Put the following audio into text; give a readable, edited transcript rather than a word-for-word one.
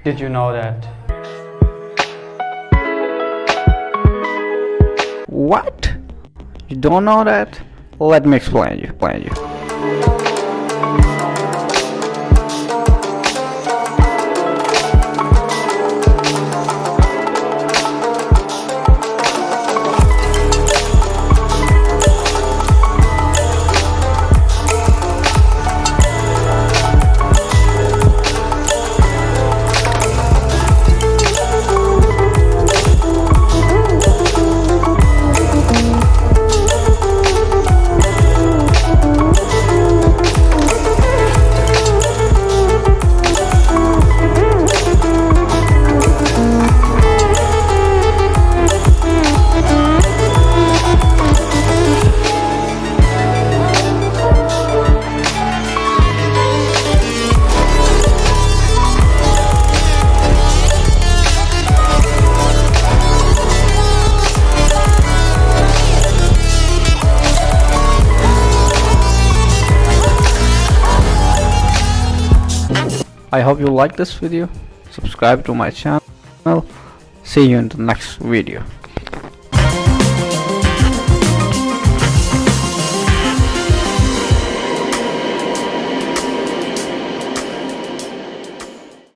Did you know that? What? You don't know that? Let me explain you. I hope you like this video. Subscribe to my channel. See you in the next video.